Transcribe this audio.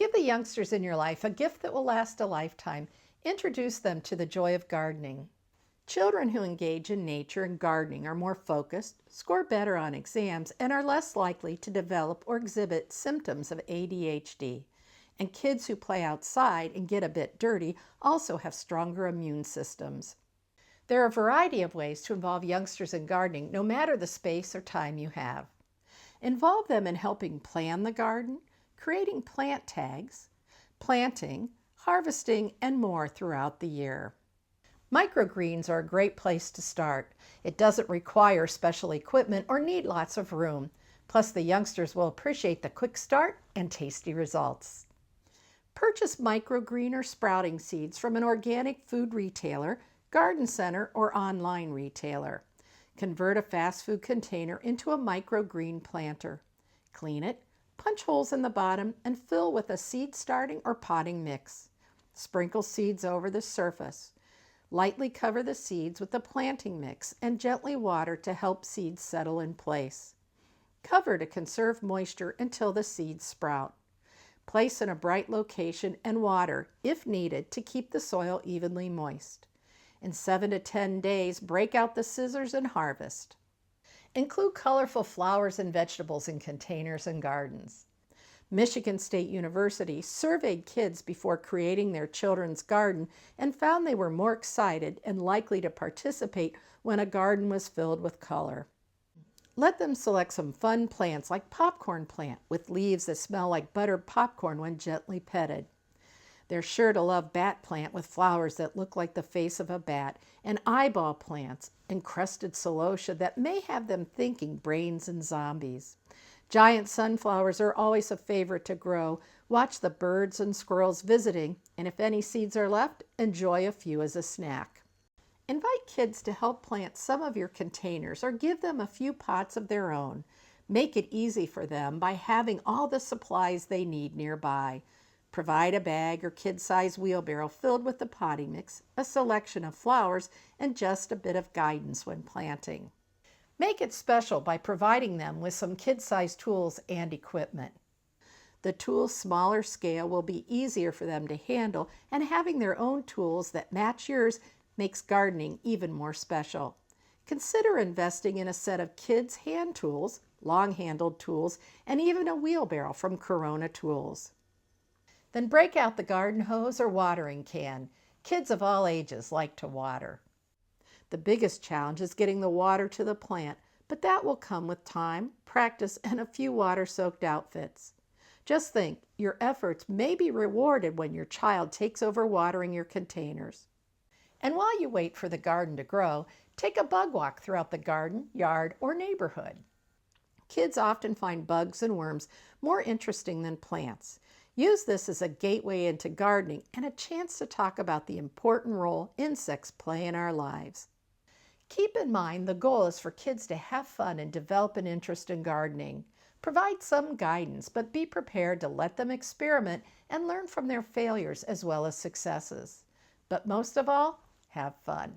Give the youngsters in your life a gift that will last a lifetime. Introduce them to the joy of gardening. Children who engage in nature and gardening are more focused, score better on exams, and are less likely to develop or exhibit symptoms of ADHD. And kids who play outside and get a bit dirty also have stronger immune systems. There are a variety of ways to involve youngsters in gardening, no matter the space or time you have. Involve them in helping plan the garden, creating plant tags, planting, harvesting, and more throughout the year. Microgreens are a great place to start. It doesn't require special equipment or need lots of room. Plus, the youngsters will appreciate the quick start and tasty results. Purchase microgreen or sprouting seeds from an organic food retailer, garden center, or online retailer. Convert a fast food container into a microgreen planter. Clean it, punch holes in the bottom, and fill with a seed starting or potting mix. Sprinkle seeds over the surface. Lightly cover the seeds with the planting mix and gently water to help seeds settle in place. Cover to conserve moisture until the seeds sprout. Place in a bright location and water, if needed, to keep the soil evenly moist. In 7 to 10 days, break out the scissors and harvest. Include colorful flowers and vegetables in containers and gardens. Michigan State University surveyed kids before creating their children's garden and found they were more excited and likely to participate when a garden was filled with color. Let them select some fun plants like popcorn plant with leaves that smell like buttered popcorn when gently petted. They're sure to love bat plant with flowers that look like the face of a bat, and eyeball plants, encrusted celosia that may have them thinking brains and zombies. Giant sunflowers are always a favorite to grow. Watch the birds and squirrels visiting, and if any seeds are left, enjoy a few as a snack. Invite kids to help plant some of your containers or give them a few pots of their own. Make it easy for them by having all the supplies they need nearby. Provide a bag or kid-size wheelbarrow filled with the potting mix, a selection of flowers, and just a bit of guidance when planting. Make it special by providing them with some kid-size tools and equipment. The tools' smaller scale will be easier for them to handle, and having their own tools that match yours makes gardening even more special. Consider investing in a set of kids' hand tools, long-handled tools, and even a wheelbarrow from Corona Tools. Then break out the garden hose or watering can. Kids of all ages like to water. The biggest challenge is getting the water to the plant, but that will come with time, practice, and a few water-soaked outfits. Just think, your efforts may be rewarded when your child takes over watering your containers. And while you wait for the garden to grow, take a bug walk throughout the garden, yard, or neighborhood. Kids often find bugs and worms more interesting than plants. Use this as a gateway into gardening and a chance to talk about the important role insects play in our lives. Keep in mind the goal is for kids to have fun and develop an interest in gardening. Provide some guidance, but be prepared to let them experiment and learn from their failures as well as successes. But most of all, have fun.